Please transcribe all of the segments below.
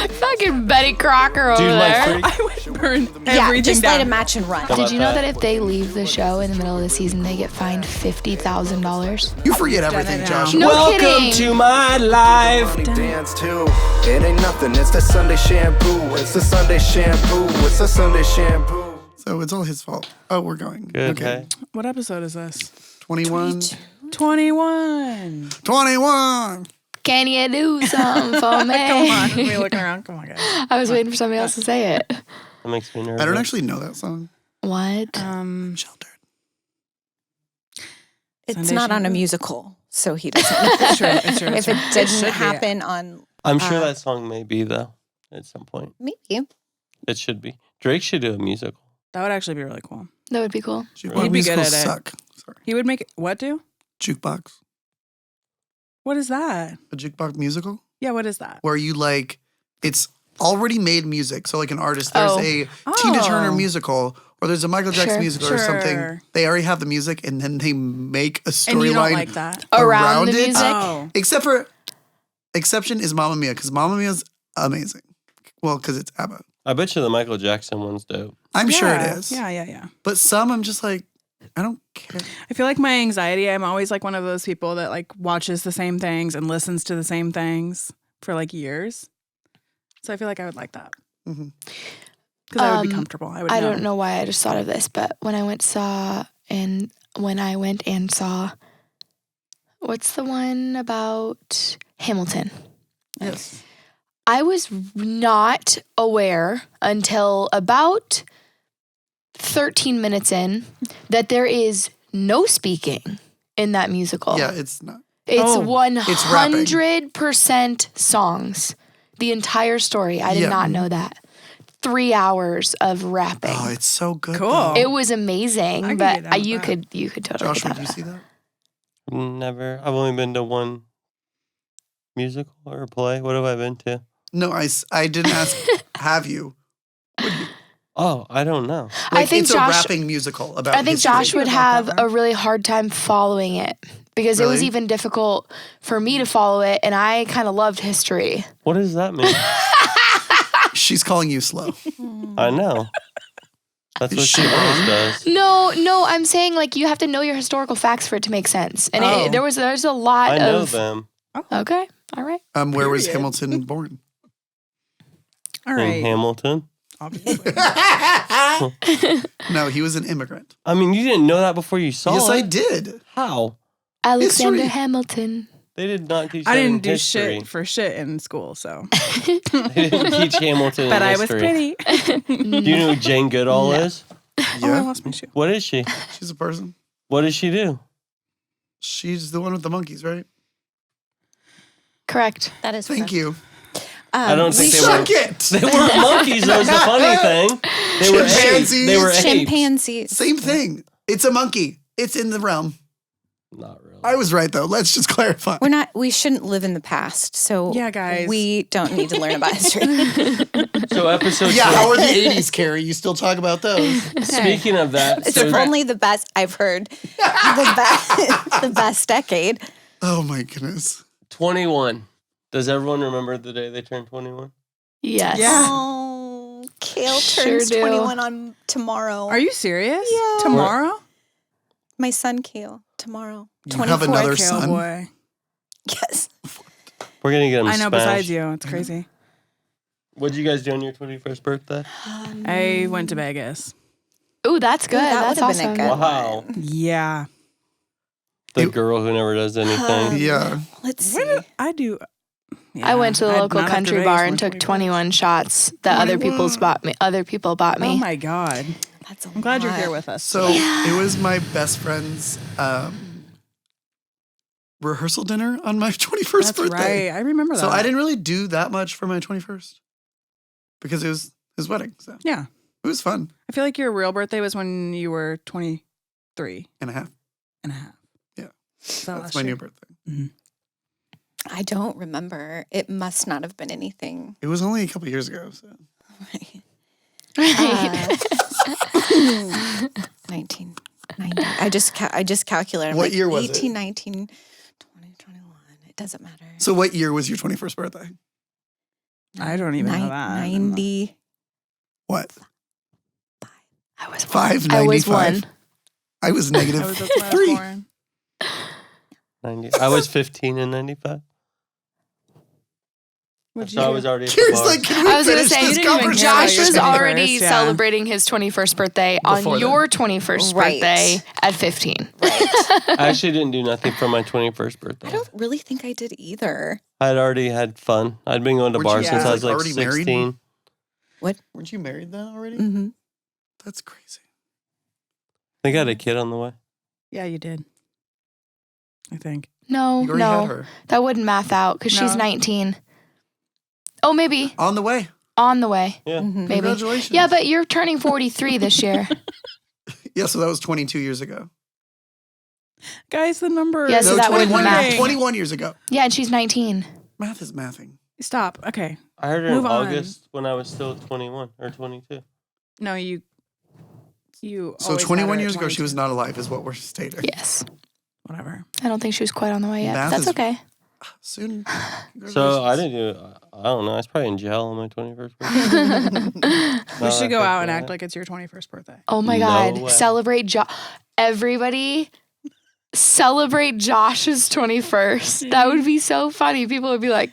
Fucking Betty Crocker over there. I would burn everything Yeah, just down. light a match and run. Did you know that if they leave the show in the middle of the season, they get fined $50,000? You forget everything, Josh. No Welcome kidding. to my life. Dance too. It ain't nothing. It's the Sunday Shampoo. It's the Sunday Shampoo. It's the Sunday Shampoo. So it's all his fault. Oh, we're going. Good. Okay. What episode is this? 21. 21. 21. Can you do something for me? Come on. We looking around. Come on, guys. I was waiting for somebody else to say it. That makes me nervous. I don't actually know that song. What? Sheltered. It's Sunday not on a Shampoo? musical, so he doesn't know. It's true. It's true. If it didn't happen on, I'm sure that song may be, though, at some point. maybe. It should be. Drake should do a musical. That would actually be really cool. That would be cool. Jukebox He'd be good musicals at it. suck. Sorry. He would make it. What do? Jukebox. What is that? A jukebox musical Yeah, what is that? where you it's already made music. So like an artist, there's Oh. a Tina Turner Oh. musical or there's a Michael Jackson Sure. musical or something. Sure. They already have the music and then they make a And you don't storyline like that? Around the it. music? Oh. Except for, exception is Mamma Mia because Mamma Mia is amazing. Well, because it's ABBA. I bet you the Michael Jackson one's dope. I'm sure Yeah. it is. Yeah. But some I'm just like, I don't care. I feel like my anxiety, I'm always like one of those people that like watches the same things and listens to the same things for like years. So I feel like I would like that. Mhm. Because I would be comfortable. I don't know why I just thought of this, but when I went and saw, what's the one about Hamilton? Yes. I was not aware until about 13 minutes in that there is no speaking in that musical. Yeah, it's not. It's Oh. 100% songs. The entire story. I did Yeah. not know that. 3 hours of rapping. Oh, it's so good. Cool. though. It was amazing, I can but get down with you that. could totally Josh, get would that. you see that? Never. I've only been to one musical or play. What have I been to? No, I didn't ask. Have you? Oh, I don't know. Like, I think it's Josh. a rapping musical about. I think history. Josh would about have that, a really hard time following it because it was Really? even difficult for me to follow it, and I kind of loved history. What does that mean? She's calling you slow. I know. That's what she always does. No, I'm saying like you have to know your historical facts for it to make sense, and Oh. there's a lot I know of. them. Okay, all right. Where was Period. Hamilton born? All In right. Hamilton. Obviously. No, he was an immigrant. I mean, you didn't know that before you saw Yes, it. I did. How? Alexander History. Hamilton. They did not teach I that in didn't do history. shit for shit in school, so. They didn't teach Hamilton But in I was history. pretty. Do you know who Jane Goodall is? Oh, I Yeah, lost my shoe. What is she? she's a person. What does she do? She's the one with the monkeys, right? Correct. That is Thank you. I don't think they Suck were. it. They weren't monkeys. That was the funny thing. They were apes. Chimpanzees. They were apes. Chimpanzees. Same thing. It's a monkey. It's in the realm. Not really. I was right though. Let's just clarify. We shouldn't live in the past. So Yeah, guys. we don't need to learn about history. So episode. Yeah, two- how are the 80s, Carrie? You still talk about those. Speaking of that, It's so only the best I've heard. The best decade. Oh my goodness. 21. Does everyone remember the day they turned 21? Yes. Yeah. Oh, Kale Sure turns do. 21 on tomorrow. Are you serious? Yeah. Tomorrow? My son Kale tomorrow. You have another Kale son? boy. Yes. We're gonna get him I know, smashed. besides you. It's crazy. What'd you guys do on your 21st birthday? I went to Vegas. Ooh, that's good. that That's would've been a awesome. good Wow. Yeah. The You- girl who never does anything. Yeah. Let's see. What did I do? I went to the I'd local not after country Vegas bar on and took 21st. 21 shots that other people bought me. Oh my God. That's a I'm glad you're lot. here with us. So it was my best friend's rehearsal dinner on my 21st That's birthday. right. I remember that. So I didn't really do that much for my 21st because it was his wedding. So Yeah. it was fun I feel like your real birthday was when you were 23 and a half. and a half. Yeah. So That's my new birthday. I don't remember. It must not have been anything. It was only a couple years ago. So 1990. I just calculated. I'm What like, year was it? 18, 19, 20, 21. It doesn't matter. So what year was your 21st birthday? I don't even know that. 90. What? I was 5.95. I was one. I was negative That's when I was 3. born. 90. I was 15 in 95. Would So I you? was already at the Kira's bar. like, can we I was gonna finish say, this you didn't even conversation? care about Josh your was 21st, already yeah. celebrating his 21st birthday on Before then. your 21st Right. birthday at 15. I actually didn't do nothing for my 21st birthday. I don't really think I did either. I'd already had fun. I'd been going to Weren't bars you since I was like already married? 16. Weren't you married then already? Mm-hmm. That's crazy. I got a kid on the way. Yeah, you did. I think. No, You already had no, her. that wouldn't math out because she's No. 19. Oh, maybe On the way. on the way. Yeah. Mm-hmm. Maybe. Congratulations. Yeah, but you're turning 43 this year. Yeah, so that was 22 years ago. Guys, the number. Yeah, so that wouldn't 21, math. 21 years ago. Yeah, and she's 19. Math is mathing. Stop. Okay. I heard her Move in on. August when I was still 21 or 22. No, you. So 21 years ago, she was not alive, is what we're stating. Yes. Whatever. I don't think she was quite on the way yet. Math That's is- okay. Soon. So I didn't do, I don't know, I was probably in jail on my 21st birthday. We should go out and act like it's your 21st birthday. Oh my No God. way. Celebrate Everybody celebrate Josh's 21st. That would be so funny. People would be like,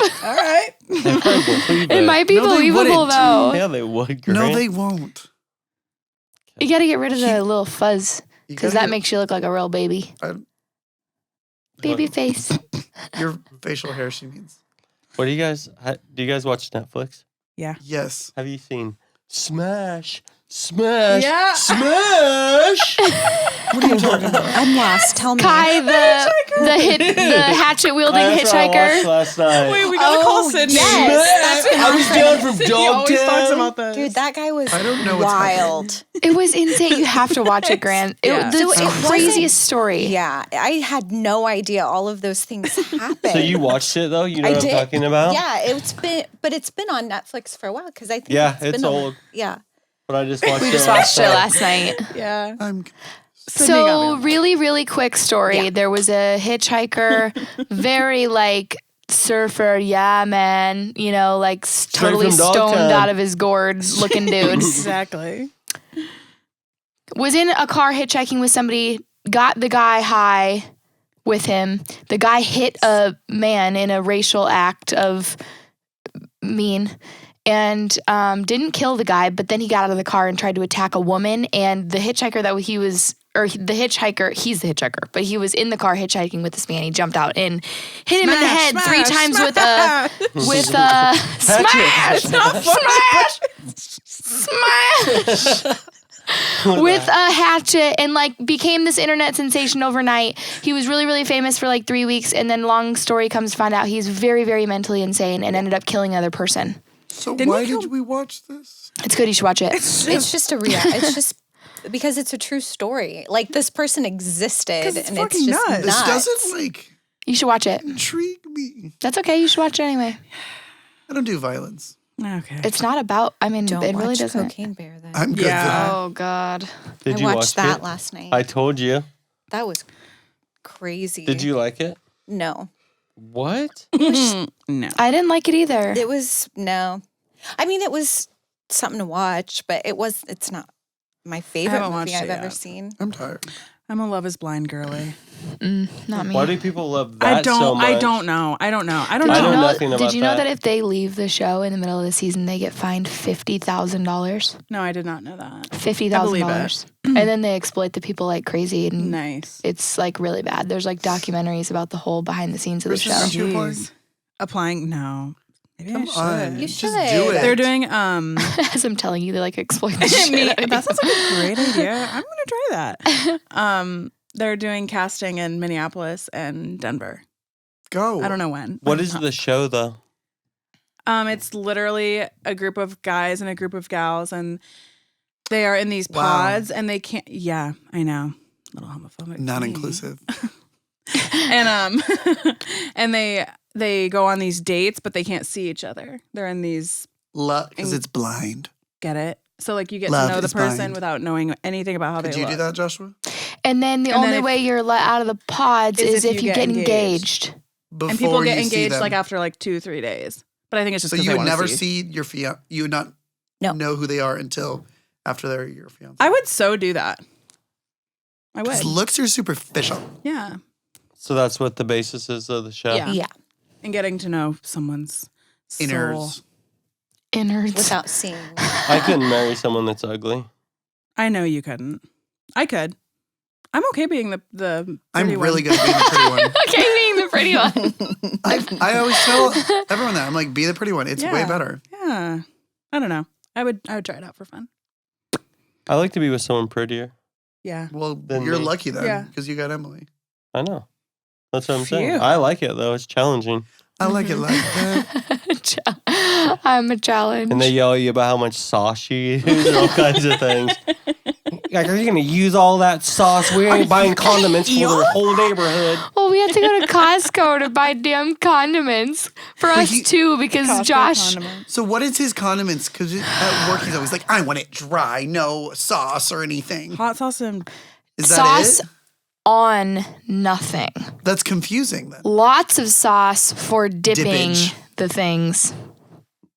All right. it might be No, they believable wouldn't. though. Yeah, they would. No, Grant. they won't. You got to get rid of the little fuzz You because gotta that makes you look like a real baby. Baby face. Your facial hair, she means. What do you guys watch Netflix? Yes. Have you seen Smash? Smash! Yeah. Smash! What are you talking about? I'm lost. Tell me. Kai, the hatchet wielding That's what I watched hitchhiker. last night. Wait, we gotta call Sydney. yes. That's been I was down from Sydney always talks Dogtown. about this. Dude, that guy was I don't know what's wild. It was insane. You have to watch it, Grant. Yeah. The So it wasn't- craziest story. Yeah, I had no idea all of those things happened. So you watched it though? You know I what I'm did. talking about? Yeah, it's been on Netflix for a while because I think Yeah, it's it's been old. Yeah. But I just watched We it. just watched it last night. Yeah. I'm Sydney got me So on really, really quick story. Yeah. There was a hitchhiker, very like surfer, yeah, man. You know, like totally from stoned Dogtown. out of his gourd looking dude. Exactly. Was in a car hitchhiking with somebody, got the guy high with him. The guy hit a man in a racial act of mean and didn't kill the guy, but then he got out of the car and tried to attack a woman. And the hitchhiker that he was, or the hitchhiker, he's the hitchhiker, but he was in the car hitchhiking with this man. He jumped out and hit him in the head 3 times with a smash, smash. With a hatchet and like became this internet sensation overnight. He was really, really famous for like 3 weeks, and then long story comes to find out he's very, very mentally insane and ended up killing another person. So Didn't why he kill- did we watch this? It's good. You should watch it. It's just it's just because it's a true story. Like this person existed 'Cause it's and it's fucking just nuts. This nuts. doesn't like You should watch it. intrigue me. That's okay. You should watch it anyway. I don't do violence. Okay. It's not about. I mean, Don't it really watch doesn't. Cocaine Bear then. I'm good. Yeah. though. Oh God. Did I you watched watch that it? last night. I told you. That was crazy. Did you like it? No. What? No. I didn't like it either. It was no. I mean, it was something to watch, but it's not my favorite haven't movie watched I've it ever yet. seen. I'm tired. I'm a Love Is Blind girly. Not me. Why do people love that I don't. so much? I don't know. I don't know. I don't Did I you know. know know? nothing Did about you know that. that if they leave the show in the middle of the season, they get fined $50,000? No, I did not know that. $50,000, and then they exploit the people like crazy, and Nice. it's like really bad. There's like documentaries about the whole behind the scenes of the Christian, show. aren't you applying? Jeez. Applying? No. Maybe Come I should. on. You Just should. do it. They're doing As I'm telling you, they like exploit the shit Me, out of that you. sounds like a great idea. I'm gonna try that. They're doing casting in Minneapolis and Denver. Go. I don't know when. What is the show though? It's literally a group of guys and a group of gals, and they are in these Wow. pods, and they can't. Yeah, I know. A little homophobic. Not me. inclusive. And and they go on these dates, but they can't see each other. They're in these. Because it's blind. Get it? So like you get Love to know the is person blind. without knowing anything about how Could they you look. do that, Joshua? And then the And then only if- way you're let out of the pods is is if you get engaged. Before And people get you see engaged them. like after like 2-3 days. But I think it's just So 'cause you they would wanna never see. see your fiance. You would not No. know who they are until after they're your fiance. I would so do that. I would. Because looks are superficial. Yeah. So that's what the basis is of the show. Yeah. Yeah. And getting to know someone's soul. Inners. Innards. Without seeing. I couldn't marry someone that's ugly. I know you couldn't. I could. I'm okay being the I'm pretty really one. good at being the pretty one. Okay, being the pretty one. I always tell everyone that. I'm like, be the pretty one. It's way Yeah. better. Yeah. I don't know. I would try it out for fun. I like to be with someone prettier. Yeah. Well, Then you're me. lucky then Yeah. because you got Emily. I know. That's what I'm Phew. saying. I like it though. It's challenging. I like it like that. I'm a challenge. And they yell at you about how much sauce you use and all kinds of things. Like, are you going to use all that sauce? We ain't buying condiments for the whole neighborhood. Well, we had to go to Costco to buy damn condiments for us too because Costco Josh. condiments. So what is his condiments? Because at work he's always like, I want it dry, no sauce or anything. Hot sauce and Is that Sauce it? on nothing. That's confusing then. Lots of sauce for dipping Dippage. the things.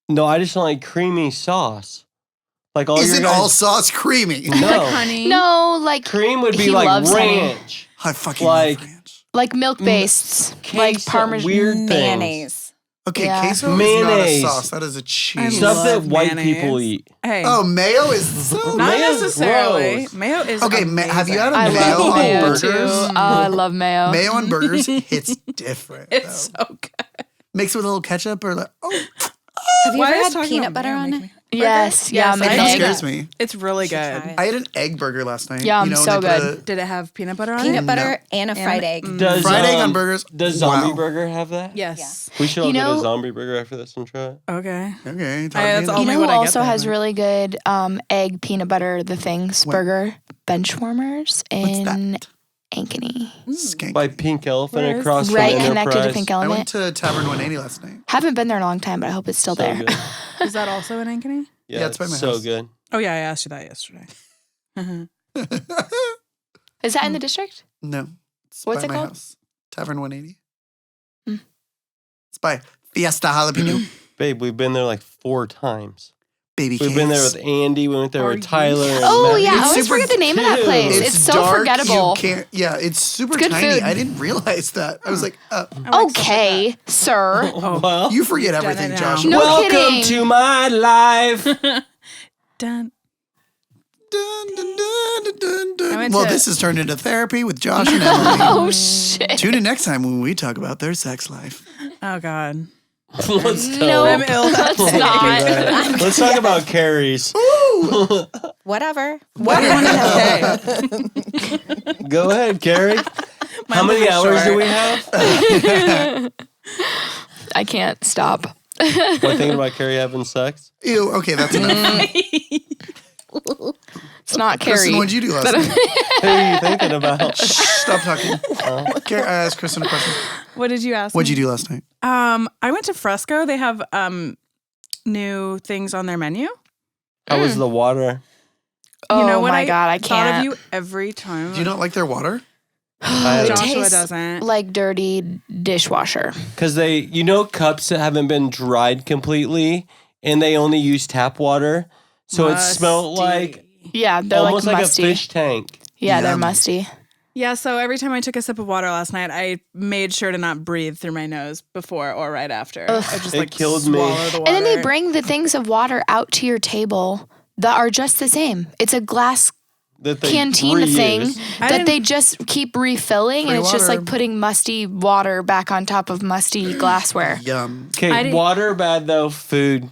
No, I just don't like creamy sauce. Like all your Isn't guys. all sauce creamy? No. honey. No, like Cream would be He like loves honey. ranch. I fucking Like- love ranch. like milk based, like Queso- Parmesan. Weird things. Mayonnaise. Okay, Yeah. queso is not a Mayonnaise. sauce. That is a I cheese. Stuff love that white mayonnaise. people eat. Hey. Oh, mayo is so not Mayo's necessarily. gross. Mayo is Okay, amazing. have you had a I mayo love on mayo burgers? too. Oh, I love mayo. Mayo on burgers hits different. It's though. so good. Mix it with a little ketchup or like, Have you Why ever is had talking peanut about butter mayo on make it? me- Yes, Yes, yum. I and that think egg. scares me. It's really Should try good. it. I had an egg burger last night. Yum, when so they put good. Did it have peanut butter on Peanut it? butter and a fried egg. Does, Fried egg on burgers. Does Zombie Wow. Burger have that? Yes. We should all You get a know- zombie burger after this and try it. Okay. Okay. that's talk all- You Only know what who I get also there, has then. really good egg peanut butter the things What? burger benchwarmers What's in that? Ankeny. Skank. By Pink Elephant Where is across from Right Enterprise. connected to Pink I Element. went to Tavern 180 last night. Haven't been there in a long time, but I hope it's still So there. good. Is that also in Ankeny? Yeah, it's by my so house. good. Oh yeah, I asked you that yesterday. Is that in the district? No. It's What's by it my called? house. Tavern 180. Hmm. It's by Fiesta Jalapeno. Babe, we've been there like 4 times. Baby We've been there cakes. with Andy. We went there Are with you- Tyler. And Oh Matt. yeah, I It's always super- forget the name of that Dude. place. It's so dark, forgettable. You can't, yeah, it's super good tiny. food. I didn't realize that. I was like, I like stuff like Okay, sir. Well, you forget Done it everything, now. Josh. No welcome kidding. to my life. that. Done. Dun, dun, dun, dun, dun, dun. I went Well, to- this has turned into therapy with Josh and Emily. Oh shit. Tune in next time when we talk about their sex life. Oh God. Let's No, I'm ill. let's Let's not. Let's talk about Carrie's. Whatever. What do you want to say? Go ahead, Carrie. How many was hours do short. we have? I can't stop. What, thinking about Carrie having sex? Ew, okay, that's enough. It's not Kristen, Carrie. what'd you do last night? Who are you thinking about? Shh, stop talking. I asked Kristen a question. What did you ask? What'd you me? do last night? I went to Fresco. They have new things on their menu. How was the water? Oh You know what my god, I Thought of can't. you every time. Do you not like their water? I It don't- Joshua tastes doesn't. like dirty dishwasher. Because they, cups that haven't been dried completely, and they only use tap water, so it smelled like Yeah, they're almost like like musty. a fish tank. Yeah, they're Yum. musty. Yeah, so every time I took a sip of water last night, I made sure to not breathe through my nose before or right after. Ugh. I just It like killed me. swallow the water. And then they bring the things of water out to your table that are just the same. It's a glass That they canteen thing reuse. I that didn't- they just keep refilling, Free and it's just water. like putting musty water back on top of musty glassware. Yum. I Okay, didn't- water bad though. Food.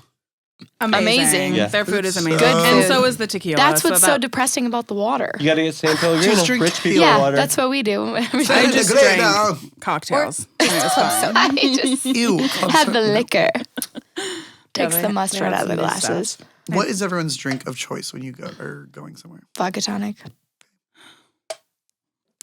amazing. Yeah. Their food is amazing. Good And food. so is the tequila. That's what's so that- depressing about the water. You got to get San Pellegrino. Just drink Rich people tequila. Yeah, water. that's what we do. I just Great, drank cocktails. And it was fine. I just Ew. had the liquor. Takes they- the they mustard have out of the some new glasses. stuff. What is everyone's drink of choice when you go or going somewhere? Vodka tonic.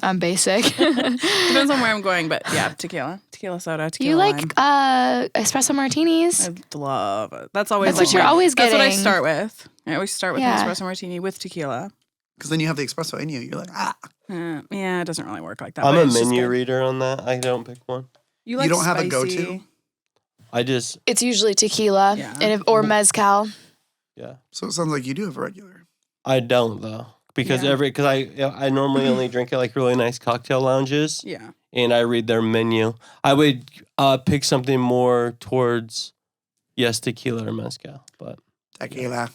I'm basic. Depends on where I'm going, but yeah, tequila soda, tequila You like lime. espresso martinis? I love it. That's always That's what like you're always That's what I getting. start with. I always start with Yeah. an espresso martini with tequila. Because then you have the espresso in you. You're like, ah. Yeah, it doesn't really work like that. I'm but a it's just menu good. reader on that. I don't pick one. You like don't have a spicy. go-to? It's usually tequila Yeah. or mezcal. Yeah. So it sounds like you do have a regular. I don't though. Because I normally only drink at like really nice cocktail lounges. Yeah. And I read their menu. I would pick something more towards tequila or mezcal, but Tequila.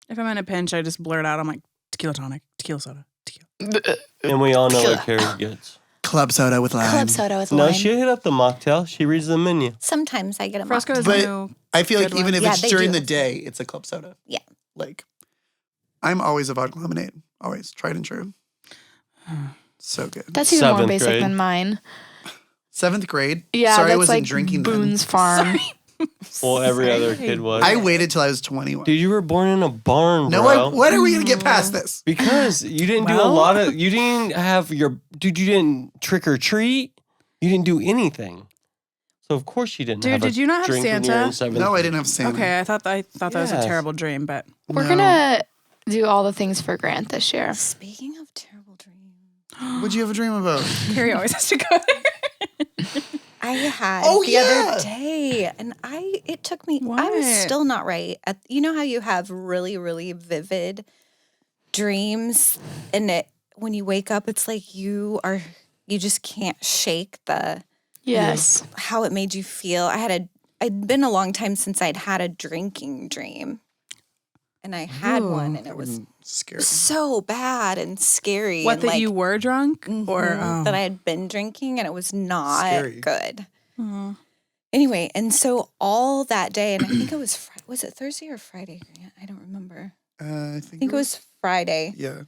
If I'm in a pinch, I just blurt out, I'm like, tequila tonic, tequila soda, tequila. and we all know what Carrie gets. Club soda with lime. Club soda with No, lime. she hit up the mocktail. She reads the menu. Sometimes I get a Fresco is But new. I feel like Good even one. if Yeah, it's they during do. the day, it's a club soda. Yeah. Like, I'm always a vodka lemonade. Always. Tried and true. So good. That's even more 7th basic grade. than mine. 7th grade? Yeah, Sorry, I that's wasn't like drinking Boone's Farm. Well, every other kid was. then. I waited till I was 21. Dude, you were born in a barn, No, bro. when are we going to get past this? Because you didn't do a lot of. You didn't have your. Dude, you didn't trick or treat. You didn't do anything. So of course you didn't. Dude, have did you not have drink when you were in Santa? 7th No, I grade. didn't have Santa. Okay, I thought that was a Yes. terrible dream, but We're No. gonna do all the things for Grant this year. Speaking of terrible dreams, What'd you have a dream about? Carrie always has to go there. I had Oh, the yeah. other day, and it took me. I was What? still not right. You know how you have really, really vivid dreams, and when you wake up, it's like you just can't shake Yes. how it made you feel. I'd been a long time since I'd had a drinking dream, and I had one, and it was Scary. so bad and scary. What, and that like, you were drunk? Or that I had been drinking, and it was not Scary. good. Oh. Anyway, and so all that day, and I think it was was it Thursday or Friday? Grant? I don't remember. I I think it was Friday. Yeah.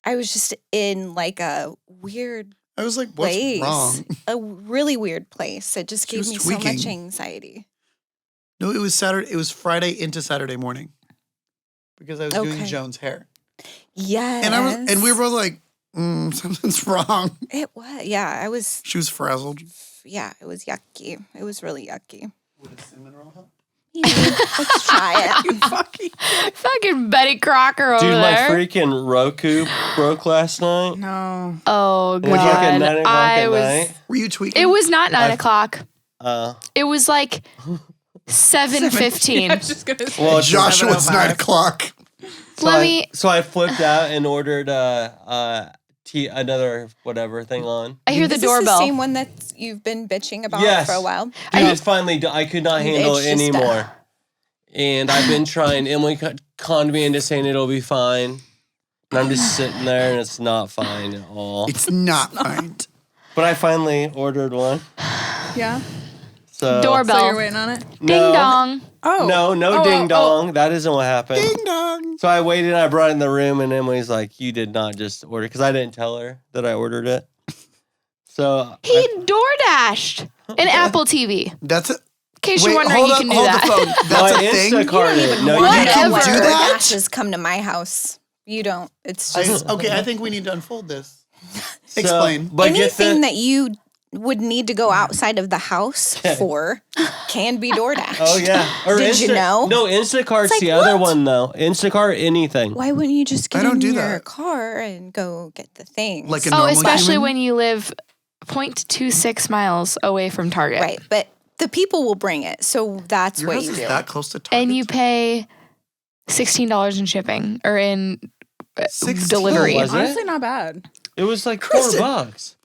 I was just in like a weird I was like, what's place, wrong? a really weird place. It just She gave was me so much tweaking. anxiety. No, it was Saturday. It was Friday into Saturday morning because I was doing Okay. Joan's hair, Yes, and we were both like, something's wrong. It was. Yeah, I was. She was frazzled. Yeah, it was yucky. It was really yucky. Would a cinnamon roll help? Let's try it. Fucking Betty Crocker over Dude, my there. freaking Roku broke last night. No. Oh It was like at 9 god. o'clock at night. Were you tweaking? It was not 9 o'clock. Uh, It was like 7:15. I was just gonna say. well, it's Joshua, it's 9 7:05. o'clock. So I flipped out and ordered another whatever thing on. I hear the Is this doorbell. the same one that you've been bitching about Yes. for a while? Dude, it's finally done. I could not handle It's it just, anymore. And I've been trying. Emily conned me into saying it'll be fine. And I'm just sitting there and it's not fine at all. It's not fine. But I finally ordered one. Yeah. So Doorbell. So you're waiting on it? Ding No. dong. Oh. No ding dong. That isn't what happened. Ding dong. So I waited and I brought it in the room and Emily's like, you did not just order, because I didn't tell her that I ordered it. So He DoorDashed an Apple TV. In That's it. case Wait, you're wondering, hold you up, can do hold that. the phone. That's I a thing. Instacarted. No, want you it. can Whatever. do do that? DoorDashes come to my house. You don't. It's just Okay, I think we need to unfold this. So- Explain. But get anything the, that you would need to go outside of the house for can be DoorDash. oh yeah. Or Did you know? No, Instacart's like, the other what? one though. Instacart anything. Why wouldn't you just I get don't in do your that. car and go get the things? Like a Oh, normal especially human? when you live 0.26 miles away from Target. right, but the people will bring it, so that's Your what house you is do. that close to Target. And you pay $16 in shipping or in 16? delivery. Was it? Honestly, not bad. It was like Kristen. $4.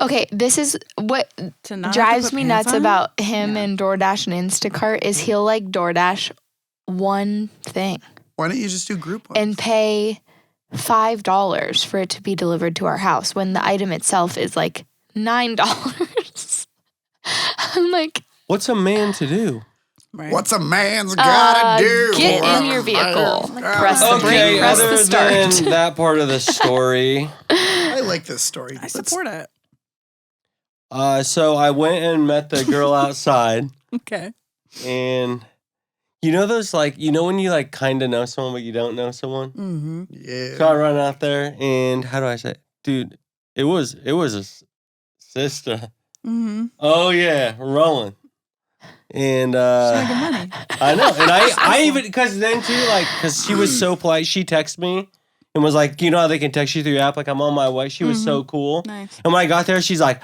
Okay, this is what To not have to drives put me pants nuts on? about him and DoorDash and Instacart is he'll like DoorDash one thing Why don't you just do group ones? and pay $5 for it to be delivered to our house when the item itself is like $9. I'm like, What's a man to do? Right. What's a man's gotta do? get for in a your vehicle, man's press the gotta brake, do? press the other start. than that part of the story. I like this story. I support it. So I went and met the girl outside, Okay. and you know those like when you like kind of know someone but you don't know someone. Mm-hmm. Yeah. So I run out there, and how do I say, dude? It was a sister. Mm-hmm. Oh yeah, rolling. And Making money. I know, and I even because then too because she was so polite. She texted me and was like, you know how they can text you through your app, like I'm on my way. She was so cool. Nice. And when I got there, she's like,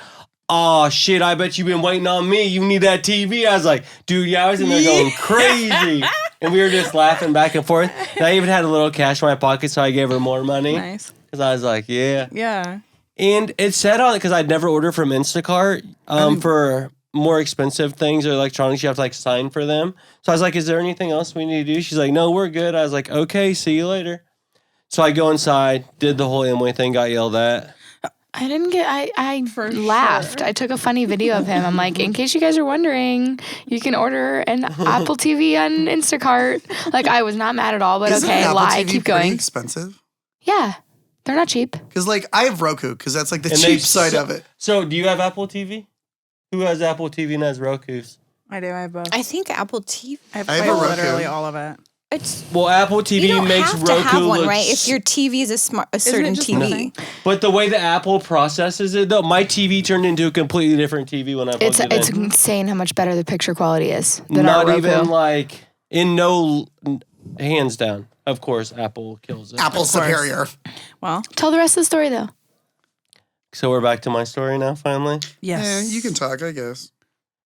oh shit, I bet you've been waiting on me. You need that TV. I was like, dude, yeah, I was in there going crazy. And we were just laughing back and forth. And I even had a little cash in my pocket, so I gave her more money. Nice. Because I was like, yeah. Yeah. And it said on it, because I'd never ordered from Instacart for more expensive things or electronics, you have to like sign for them. So I was like, is there anything else we need to do? She's like, no, we're good. I was like, okay, see you later. So I go inside, did the whole Amway thing, got yelled at. I didn't get, I laughed. sure. I took a funny video of him. I'm like, in case you guys are wondering, you can order an Apple TV on Instacart. Like, I was not mad at all, but Isn't okay, Apple lie, TV keep pretty going. expensive? Yeah, they're not cheap. Because like I have Roku, because that's like the And cheap side of it. So do you have Apple TV? Who has Apple TV and has Roku's? I do. I have both. I think Apple TV. I have a Roku. literally all of it. It's Well, Apple TV you don't makes have Roku to have one, look right? If your TV is a certain just TV. But the way the Apple processes it, though, my TV turned into a completely different TV when I plugged it It's in. insane how much better the picture quality is than Not our Roku. even like hands down. Of course, Apple kills it. Apple superior. Well, Tell the rest of the story though. So we're back to my story now, finally. yes. Yeah, you can talk, I guess.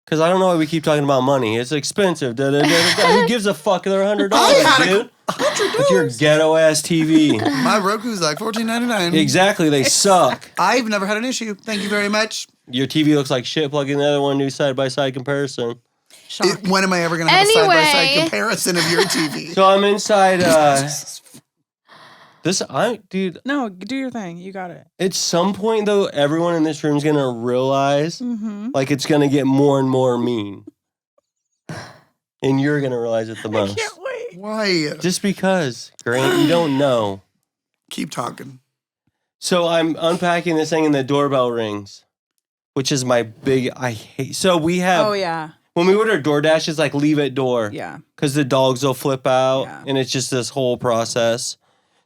Because I don't know why we keep talking about money. It's expensive. Da, da, da, da, da. Who gives a fuck? They're $100, dude. With your ghetto ass TV. My Roku's like $14.99. Exactly, they suck. I've never had an issue. Thank you very much. Your TV looks like shit. Plug in the other one, do side by side comparison. When am I ever going to have a side-by-side Anyway. comparison of your TV? So I'm inside. Dude. No, do your thing. You got it. At some point, though, everyone in this room is gonna realize, like, it's gonna get more and more mean, and you're gonna realize it the most. Can't wait. Why? Just because, Grant, you don't know. Keep talking. So I'm unpacking this thing, and the doorbell rings, which is my big. I hate. So we have. Oh yeah. When we order DoorDash, it's like leave at door. Yeah. Because the dogs will flip out, Yeah. and it's just this whole process.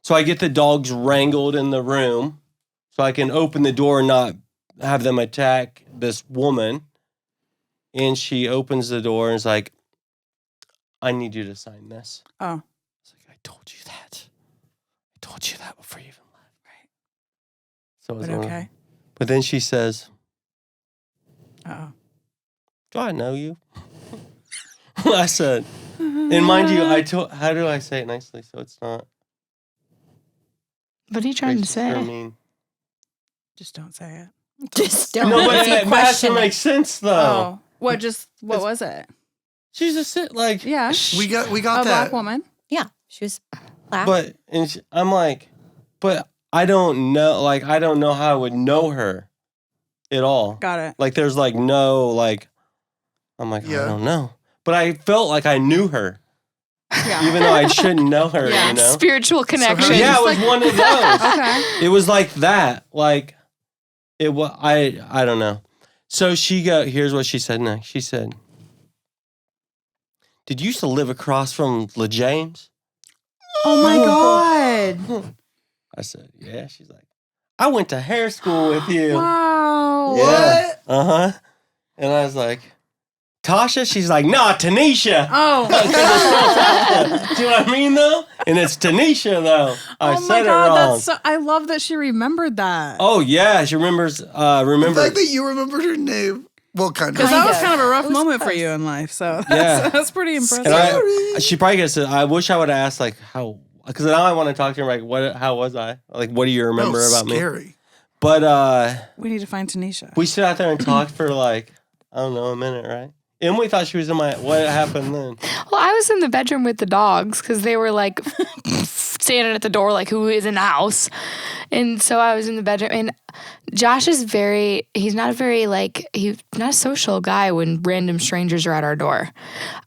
So I get the dogs wrangled in the room so I can open the door and not have them attack this woman. And she opens the door and is like, I need you to sign this. Oh. It's like, I told you that. I told you that before you even left. Right. So it was But okay. But then she says, Oh. do I know you? I said, and mind you, how do I say it nicely so it's not What are you trying to racist or say? mean? Just don't say it. Just don't. No, but If you it has to question make it. sense though. Oh. What was it? She's just like, Yeah. We got A that. black woman. Yeah, she was black. but I'm like, but I don't know. Like, I don't know how I would know her at all. Got it. Like, there's like no like. I'm like, Yeah. I don't know. But I felt like I knew her, Yeah. even though I shouldn't know her. Yeah. You know. Spiritual connection. how- Yeah, it was one of those. Okay. It was like that. Like it was. I don't know. So here's what she said next. She said, "Did you used to live across from LaJames?" Oh my god. I said, "Yeah." She's like, "I went to hair school with you." Wow. Yeah. Uh-huh. And I was like, "Tasha?" She's like, "Nah, Tanisha." Oh. Do you know what I mean though? And it's Tanisha though. I Oh said my it god, wrong. that's so, I love that she remembered that. Oh yeah, she remembers The fact that you remembered her name. Well, kind of. Because that was Kinda. kind of a rough It was moment for close. you in life, so Yeah. that's pretty impressive. And she probably gets it. I wish I would have asked like how, because now I want to talk to her like how was I? Like what do you remember about me? Scary. But We need to find Tanisha. we sat out there and talked for like, I don't know, a minute, right? And we thought she was in what happened then? Well, I was in the bedroom with the dogs because they were like standing at the door, like, who is in the house? And so I was in the bedroom. And Josh is he's not a social guy when random strangers are at our door.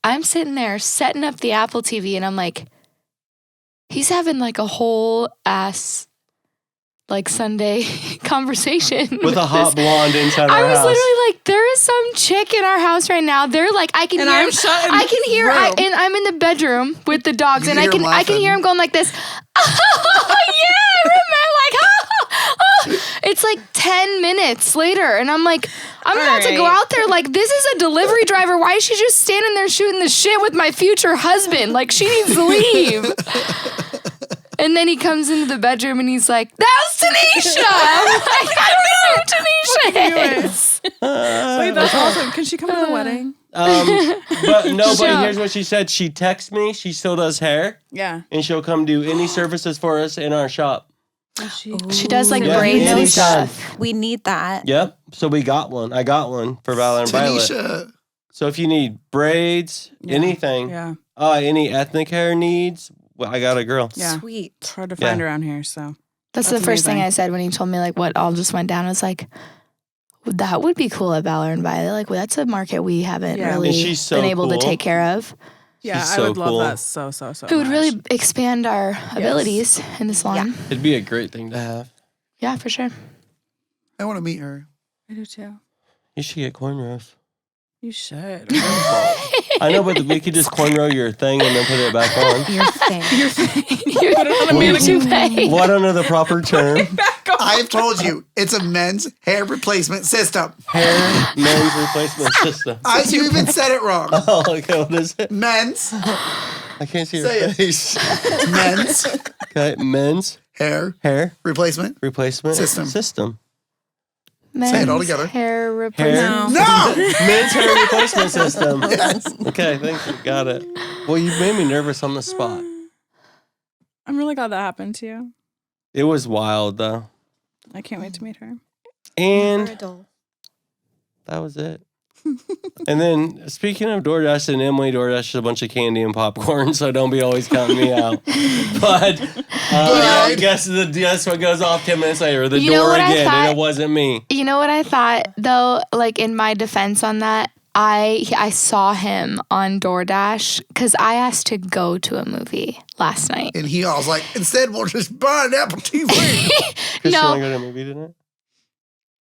I'm sitting there setting up the Apple TV and I'm like, he's having like a whole ass like Sunday conversation With a hot this- blonde inside I our was house. literally like, there is some chick in our house right now. They're like, I can And hear I'm him. shut in I can hear, room. and I'm in the bedroom with the dogs, You and hear him I can hear laughing. him going like this. Oh yeah, I remember. Like, it's like 10 minutes later, and I'm like, I'm about to go Alright. out there. Like, this is a delivery driver. Why is she just standing there shooting the shit with my future husband? Like, she needs to leave. And then he comes into the bedroom and he's like, "That's Tanisha." I'm like, I don't know who Tanisha is. Wait, that's awesome. Can she come to the wedding? But here's what she said. She texts me. She still does hair. Yeah. And she'll come do any services for us in our shop. She does like Yeah, braids and anytime. stuff. We need that. Yep. So we got one. I got one for Valor and Violet. Tanisha. So if you need braids, anything, Yeah. any ethnic hair needs, well, I got a girl. Yeah. Sweet. It's hard to find Yeah. around here, so. That's the That's first thing amazing. I said when he told me like what all just went down. I was like, that would be cool at Valor and Violet. Like, well, that's a market we haven't Yeah. really And she's so been able to cool. take care of. Yeah, She's I so would love cool. that so It would much. really expand our abilities in the salon. It'd be a great thing to have. Yeah, for sure. I want to meet her. I do too. You should get cornrows. You should. I know, but we could just cornrow your thing and then put it back on. Your thing. Put it on a mannequin. What under the proper term? I've told you, it's a men's hair replacement system. Hair men's replacement system. You even said it wrong. Oh, okay. What is it? Men's, I can't see your Say it. face. men's Okay, men's hair hair replacement. replacement System. Men's all together. Hair replacement. No! Men's hair replacement system. Okay, thank you. Got it. Well, you made me nervous on the spot. I'm really glad that happened to you. It was wild, though. I can't wait to meet her. And that was it. And then, speaking of DoorDash, and Emily DoorDash a bunch of candy and popcorn, so don't be always counting me out. But I guess what goes off 10 minutes later, the You know door what I again, thought? and it wasn't me. You know what I thought though? Like in my defense on that, I saw him on DoorDash because I asked to go to a movie last night. And he was like, instead, we'll just buy an Apple TV. Chris, you No. want to go to a movie tonight?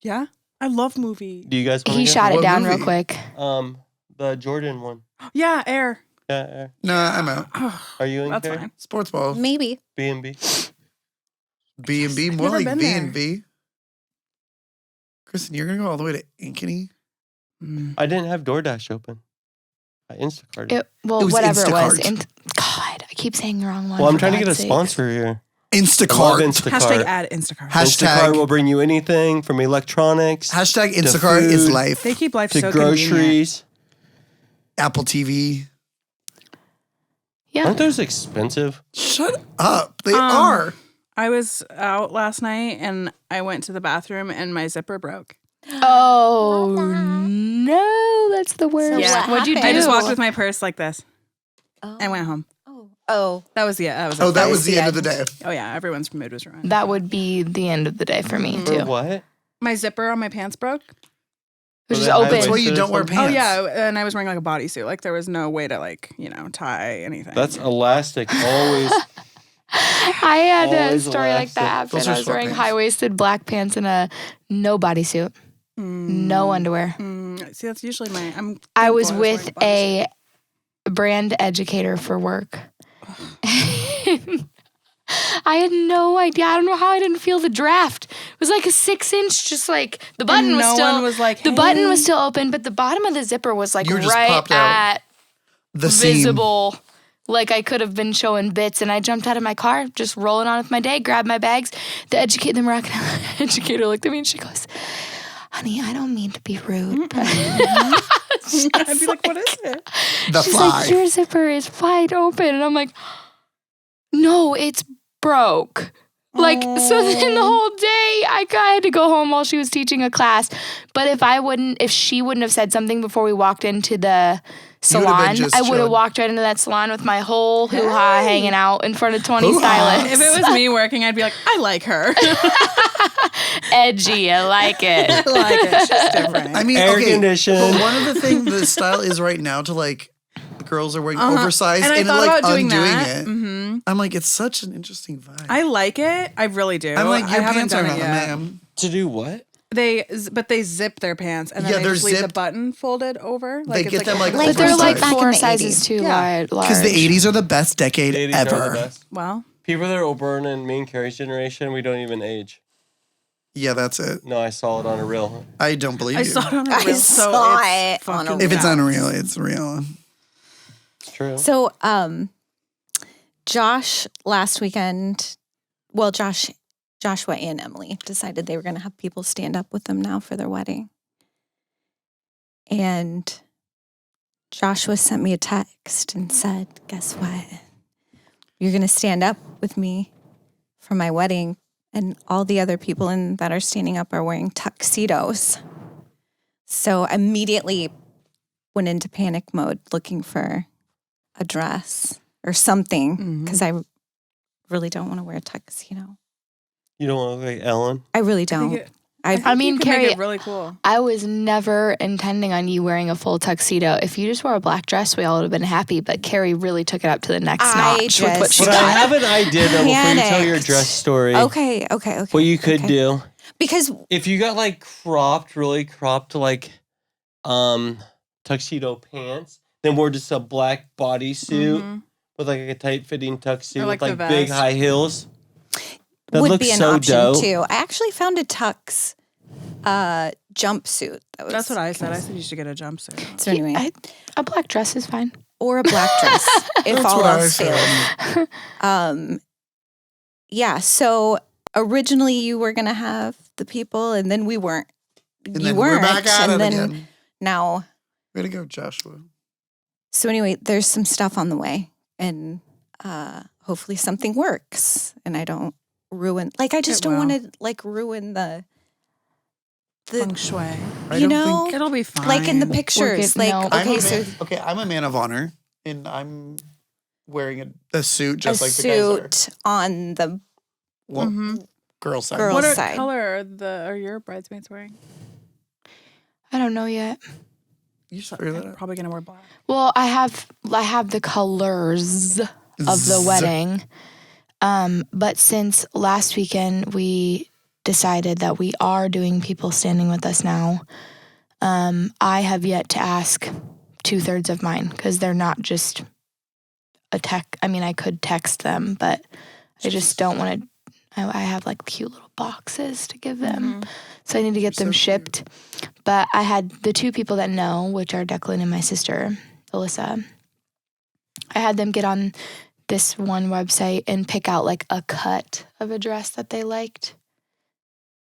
Yeah? I love movies. Do you guys want to He go? shot it What down movie? real quick. The Jordan one. Yeah, Air. Yeah. Nah, I'm out. Are you in That's Carrie? fine. Sports ball. Maybe. B&B. B&B, I've more never like been there. B&B. Kristen, you're going to go all the way to Ankeny? I didn't have DoorDash open. I Instacarted it. It was Whatever it was. Instacart. God, I keep saying the wrong one. Well, I'm for trying to get a God's sakes. sponsor here. I love Instacart. Instacart. Hashtag add Instacart. Instacart will bring you anything from electronics Hashtag to Instacart is food, life. They keep life to so convenient. groceries. Apple TV. Yeah. Aren't those expensive? Shut up. They are. I was out last night and I went to the bathroom and my zipper broke. Oh no, that's the worst. what What'd you do? happened? I just walked with my purse like this Oh. and went home. Oh. That was That was Oh, it. that was the the end of the end. day. Oh yeah, everyone's mood was ruined. That would be the end of the day for me For too. what? My zipper on my pants broke. It was Were just they open. That's why high-waisted you or don't wear something? pants. Oh yeah, and I was wearing like a bodysuit. Like there was no way to tie anything. That's elastic. Always. I had a Always story like that happen. Those are I was wearing sweatpants. high-waisted black pants and a no bodysuit, no underwear. See, that's usually my. I was thankful with wearing a brand educator for work. I had no idea. I don't know how I didn't feel the draft. It was like a 6-inch, just like the button And was no still. one was like, the button "Hey." was still open, but the bottom of the zipper was like You were just right popped out. at The seam. visible. Like I could have been showing bits, and I jumped out of my car, just rolling on with my day, grabbed my bags. The Moroccan educator looked at me and she goes, "Honey, I don't mean to be rude, but I'd be like, what is it? The she's fly. like, your zipper is wide open," and I'm like, "No, it's broke." Like, so then the whole day I had to go home while she was teaching a class. But if she wouldn't have said something before we walked into the You would've been salon, just I would have chilling. walked right into that salon with my whole hoo-ha hanging out in front of 20 Hoo-ha. stylists. If it was me working, I'd be like, I like her. Edgy, I like it. I like it. She's different. I mean, Air okay, conditioned. but one of the things the style is right now to like, girls are wearing oversized And I and thought like about doing undoing that. it. Mm-hmm. I'm like, it's such an interesting vibe. I like it. I really do. I'm like, I your haven't pants are done not it a yet. ma'am. To do what? They zip their pants and then Yeah, they they're just leave the zipped. button folded over. They it's get them, like, a- But they're like Back in 4 the sizes 80s. too Yeah. large. Because the 80s are the best decade 80s are the ever. best. Well, People that are born in me and Carrie's generation, we don't even age. Yeah, that's it. No, I saw it on a reel. I don't believe I you. saw it on a I reel, so saw it's it on a fucking If it's fact. unreal, it's real. It's true. So, Josh last weekend, well, Joshua and Emily decided they were going to have people stand up with them now for their wedding. And Joshua sent me a text and said, guess what? You're going to stand up with me for my wedding. And all the other people that are standing up are wearing tuxedos. So I immediately went into panic mode looking for a dress or something because I really don't want to wear a tuxedo. You don't want to look like Ellen? I really don't. I mean, you could Carrie, make it really cool. I was never intending on you wearing a full tuxedo. If you just wore a black dress, we all would have been happy. But Carrie really took it up to the next notch with what she But got. I have an idea though before you tell your dress story. Okay. What you could do. Because if you got like really cropped like tuxedo pants, then wore just a black bodysuit with like a tight fitting tuxedo like with like the big vest. high heels. That would looks be an so option dope. too. I actually found a tux jumpsuit. That's what I said. I said you should get a jumpsuit. So anyway, A black dress is fine. or a black dress if That's all what I else said. fails. Yeah. So originally you were gonna have the people, and then we weren't. And you then weren't, we're back at and it then again. now. Way to go, Joshua. So anyway, there's some stuff on the way, and hopefully something works, and I don't ruin. Like I just It don't will. want to like ruin the Feng shui. I you don't know, think- It'll be fine. like in the pictures. Like no. okay, I'm a man of honor, and I'm wearing a suit a just like the guys suit on the are. Well, Mhm. girl side. Girl What side. color are your bridesmaids wearing? I don't know yet. You should figure that They're out. probably gonna wear black. Well, I have the colors of the wedding. But since last weekend we decided that we are doing people standing with us now, I have yet to ask 2/3 of mine because they're not just a tech. I mean, I could text them, but I just don't want to. I have like cute little boxes to give them. So I need to get them shipped. But I had the two people that know, which are Declan and my sister, Alyssa. I had them get on this one website and pick out like a cut of a dress that they liked.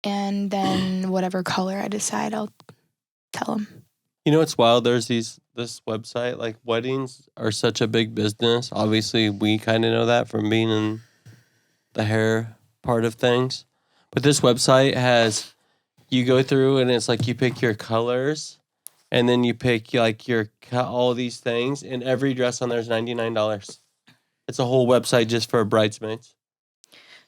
And then whatever color I decide, I'll tell them. You know what's wild? There's this website, like weddings are such a big business. Obviously, we kind of know that from being in the hair part of things. But this website has, you go through and it's like you pick your colors and then you pick like all these things, and every dress on there is $99. It's a whole website just for bridesmaids.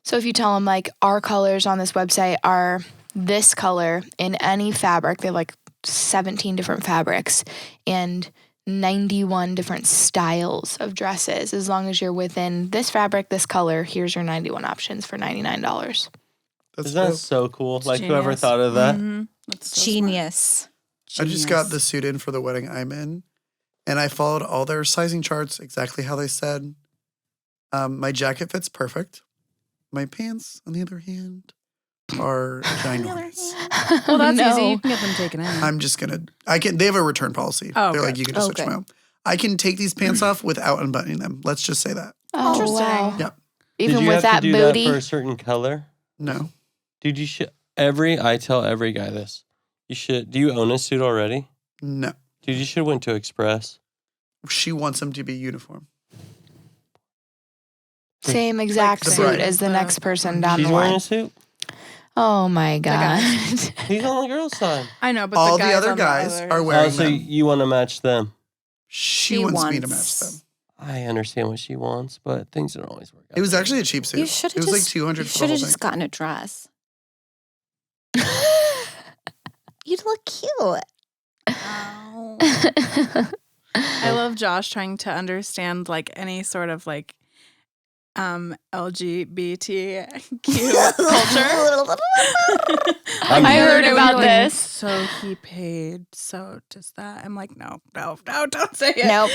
So if you tell them like our colors on this website are this color in any fabric, they have like 17 different fabrics and 91 different styles of dresses. As long as you're within this fabric, this color, here's your 91 options for $99. That's Isn't that dope. so cool? It's Like whoever genius. thought of that. Mhm. That's so smart. genius. I just got the suit in for the wedding I'm in, and I followed all their sizing charts exactly how they said. My jacket fits perfect. My pants, on the other hand, are ginormous. Well, that's No. easy. You can get them taken in. I'm just gonna. They have a return policy. Oh, They're good. like, you can just switch Okay. them out. I can take these pants off without unbuttoning them. Let's just say that. Oh, Interesting. wow. Yeah. Even Did you with have that to do booty. that for a certain color? No. Dude, you should. I tell every guy this. You should. Do you own a suit already? No. Dude, you should have went to Express. She wants them to be uniform. Same exact the suit bride. as the next person down She's the wearing line. a suit. Oh my guy. God. He's on the girl's side. I know, but All the, the guys other on guys the are other- wearing Oh, so them. you want to match them. She She wants me to match wants- them. I understand what she wants, but things don't always work out. It was actually a cheap suit. You should It have was just like $200 You for the should whole have thing. just gotten a dress. You'd look cute. I love Josh trying to understand like any sort of like LGBTQ culture. I heard it when about you're like, this. So he paid. So does that? I'm like, no, don't say it. Nope,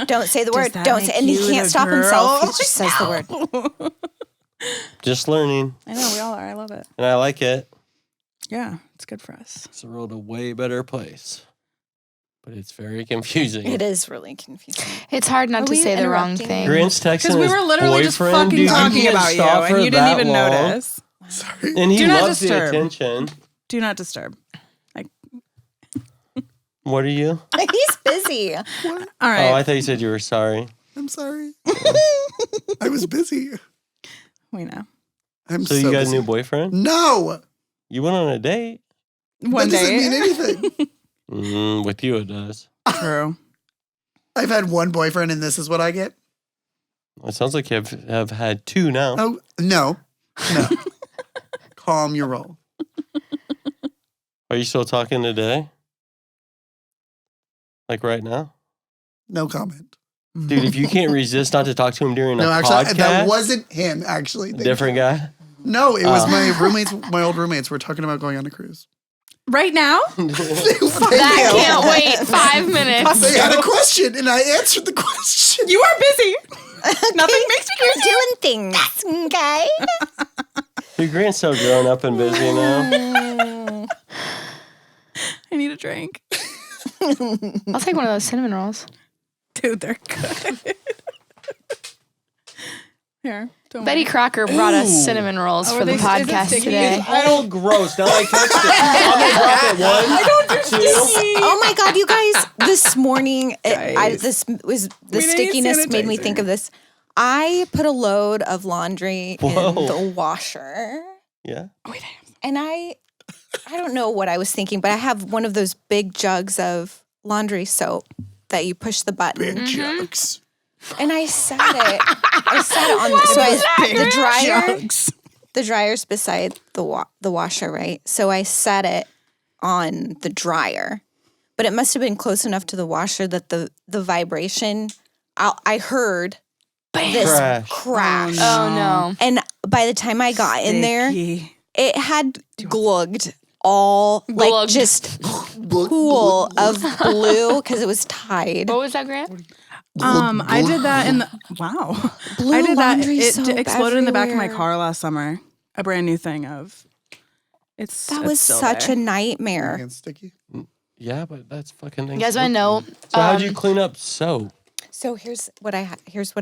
don't say the Does word. that Don't say. make And he you can't the stop himself. He girl? just says the word. just learning, I know we all are. I love it. and I like it. Yeah, it's good for us. It's a world a way better place, but it's very confusing. It is really confusing. It's hard not Are to we say the wrong interrupting? thing. Grant's texting Because we his were literally just boyfriend. fucking Dude, you talking can't about you, stop her and you didn't that even long. notice. Sorry. And he Do not loves the disturb. attention. Do not disturb. Like, What are you? He's busy. All right. Oh, I thought you said you were sorry. I'm sorry. I was busy. We know. I'm So you got busy. a new boyfriend? No. You went on a date? One that doesn't day. mean anything. With you it does. True. I've had one boyfriend and this is what I get? It sounds like you have had 2 now. Oh, no. No. Calm your roll. Are you still talking today? Like right now? No comment. Dude, if you can't resist not to talk to him during No, a actually, podcast, that wasn't him, actually. different guy. No, it was my roommates, my old roommates. We're talking about going on a cruise. Right now? That can't wait 5 minutes. They had a question and I answered the question. You are busy. Nothing makes me You're doing things, okay? Your grand's so grown up and busy now. I need a drink. I'll take one of those cinnamon rolls. Dude, they're good. Here. Don't Betty worry. Crocker brought us Ooh. cinnamon rolls Oh, for are the they- is it podcast sticky? today. Oh, gross. Now I touched it. I'm going to drop it 1, 2. Oh my God, you guys! This morning, Guys. the We need stickiness made me sanitizer. think of this. I put a load of laundry Whoa. in the washer, Yeah. and I don't know what I was thinking, but I have one of those big jugs of laundry soap that you push the button, Big jokes. and I set it. I set it on the dryer. The dryer's beside the washer, right? So I set it on the dryer, but it must have been close enough to the washer that the vibration. I heard this Crash. crash, Oh no. and by the time I got in there, Sticky. it had glugged all like Glugged. just pool of blue because it was tied. What was that, Grant? I did that in the wow. Blue I did that. laundry It soap exploded in the back of my everywhere. car last summer. A brand new thing of. That was such a nightmare. And sticky. Yeah, but that's fucking You guys want to know? So how'd you clean up soap? So here's what I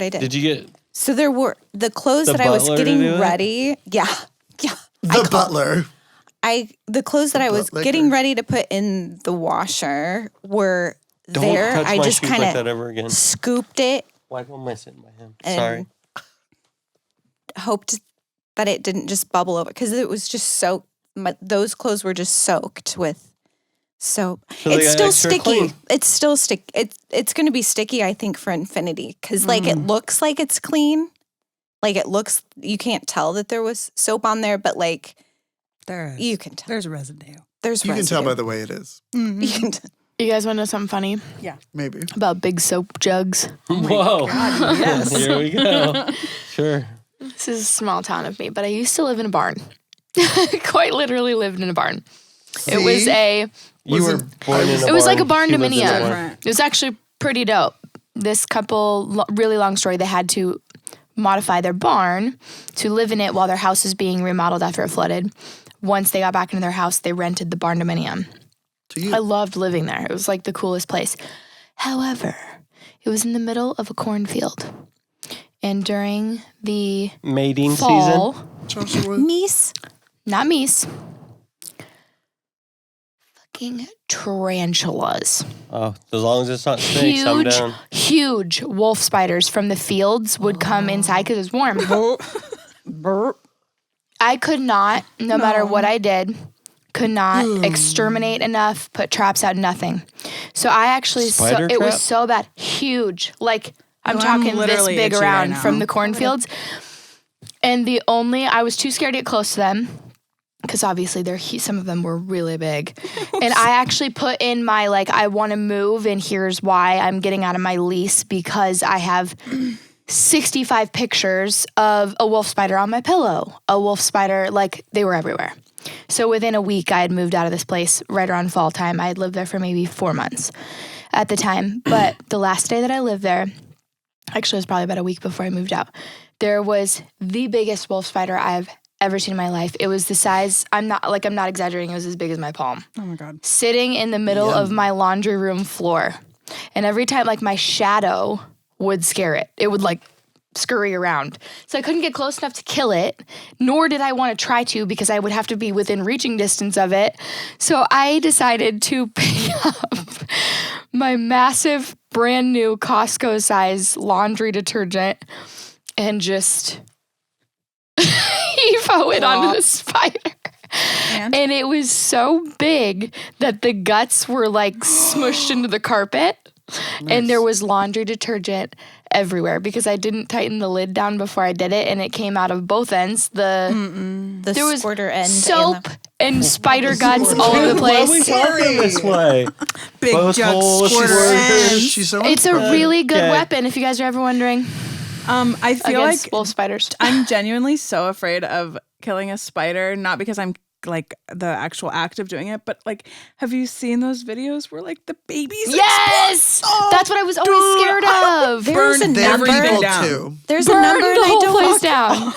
did. Did you get... So there were the clothes The that I was butler to getting do it? ready. Yeah. The butler. The clothes that I was bootlegger. getting ready to put in the washer were Don't there. touch I my just shoes kind like that of ever again. scooped it Why am I sitting by him? and Sorry. hoped that it didn't just bubble over because it was just soaked. Those clothes were just soaked with soap. So they It's got still extra sticky. clean. It's still sticky. It's going to be sticky, I think, for infinity because like it looks like it's clean. Like it looks, you can't tell that there was soap on there, but like you can tell. There's residue. There's You can tell residue. by the way it is. You can tell. You guys want to know something funny Maybe. about big soap jugs? Whoa. yes. Here we go. Sure. This is a small town of me, but I used to live in a barn. Quite literally lived in a barn. It was See? a. You were born in a barn. It was like a barn She lived in a dominium. barn. Different. It was actually pretty dope. This couple, really long story, they had to modify their barn to live in it while their house was being remodeled after it flooded. Once they got back into their house, they rented the barn dominium. To you. I loved living there. It was like the coolest place. However, it was in the middle of a cornfield. And during the Mating fall, season. Joshua. Meese. not meese, fucking tarantulas. Oh, as long as it's not snakes, I'm down. Huge wolf spiders from the fields would come inside because it was warm. Burp. I could not, no matter what I did, could not exterminate enough, put traps out, nothing. So I actually, Spider it was trap? so bad. Huge. Like, I'm Well, I'm talking this literally big itchy around right from now. the cornfields. And I was too scared to get close to them because obviously some of them were really big. And I actually put in my, I want to move and here's why I'm getting out of my lease because I have 65 pictures of a wolf spider on my pillow. A wolf spider, they were everywhere. So within a week, I had moved out of this place right around fall time. I had lived there for maybe 4 months at the time. But the last day that I lived there, actually it was probably about a week before I moved out, there was the biggest wolf spider I've ever seen in my life. It was the size, I'm not exaggerating, it was as big as my palm. Oh my God. Sitting in the middle of my laundry room floor. And every time, my shadow would scare it. It would, scurry around. So I couldn't get close enough to kill it, nor did I want to try to because I would have to be within reaching distance of it. So I decided to pick up my massive, brand new Costco size laundry detergent and just evo it onto the spider. And it was so big that the guts were like smushed into the carpet. Nice. And there was laundry detergent everywhere because I didn't tighten the lid down before I did it, and it came out of both ends. There was squirter end soap and spider guts all over the place. Why are we this way? Big Both jug holes, squirter ends. She's so It's a really good weapon if you guys are ever wondering. I feel against like wolf spiders. I'm genuinely so afraid of killing a spider, not because I'm like the actual act of doing it, but like, have you seen those videos where like the babies? Yes, that's what I was always scared of. There's a number. Everything down. Too. There's Burn a number, the and I whole don't place walk- down.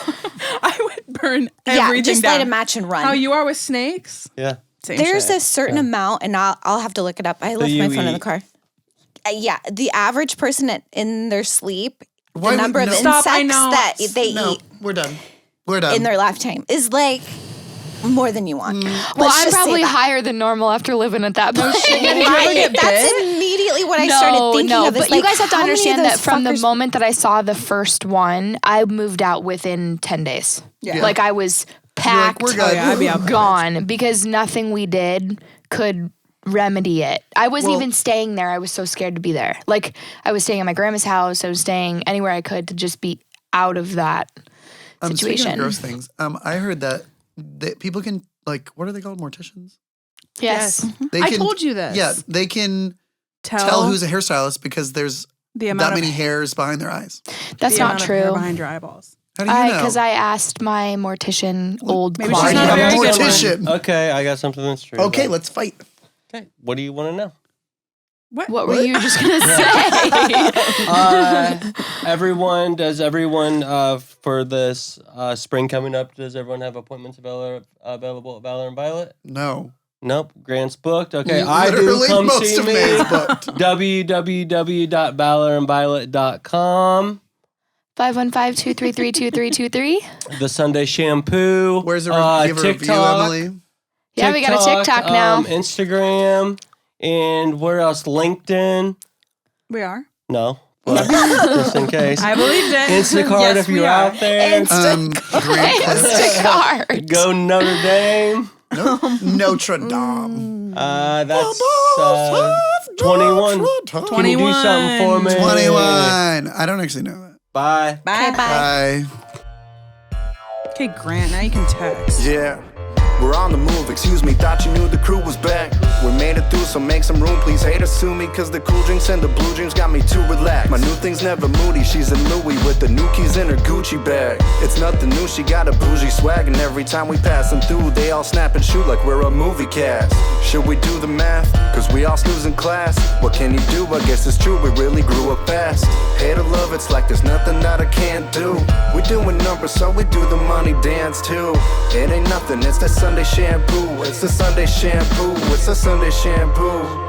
I would burn everything just down. light a match and run. How you are with snakes? Yeah. Same There's shit. a certain amount, and I'll have to look it up. I left my phone in the car. Yeah, the average person in their sleep, Why the number would- of no. insects Stop, I know. that they No, eat we're done. We're done. in their lifetime is like more than you want. Well, Let's I'm just say probably that. higher than normal after living at that point. Right, that's immediately what I started thinking of. But Is you like, guys have to how many of understand that those from the fuckers- moment that I saw the first one, I moved out within 10 days. Yeah. Like I was packed, we're good. I'd be out gone because nothing we did could remedy it. I wasn't even staying there. I was so scared to be there. Like I was staying at my grandma's house. I was staying anywhere I could to just be out of that Speaking situation. of gross things, I heard that people can, like, what are they called? Morticians? Yes. They I can, told you this. Yeah, they can Tell who's a hairstylist because there's the amount that of many hairs behind their eyes. That's the not amount of hair true. behind your eyeballs. How do you know? Because I asked my mortician, old maybe Why she's do you not have a a very good one. mortician? Okay, I got something that's true. Okay, about it. let's fight. Okay, what do you want to know? What were you just going to say? Everyone for this spring coming up, does everyone have appointments available at Valor and Violet? No. Nope. Grant's booked. Okay, I do. Literally Come most see of me. May's booked. www.valorandviolet.com. 515-233-2323. The Sunday Shampoo. Where's the give a review, TikTok. Emily? Yeah, we got a TikTok now. Instagram. And where else? LinkedIn. We are. No. But just in case. I believed it. Instacart Yes, if we you're are. out there. Great clip. Instacart. Go Notre Dame. Notre Dame. That's 21. Can you do something for me? 21. I don't actually know that. Bye. Bye. Bye. Okay, Grant, now you can text. Yeah, we're on the move, excuse me, thought you knew the crew was back. We made it through, so make some room, please. Haters sue me, cause the cool drinks and the blue dreams got me too relaxed. My new thing's never moody, she's in Louis with the new keys in her Gucci bag. It's nothing new, she got a bougie swag, and every time we pass them through, they all snap and shoot like we're a movie cast. Should we do the math? Cause we all snooze in class. What can you do? I guess it's true, we really grew up fast. Hate or love, it's like there's nothing that I can't do. We doing numbers, so we do the money dance too. It ain't nothing, it's the Sunday shampoo. It's the Sunday shampoo. It's the Sunday shampoo.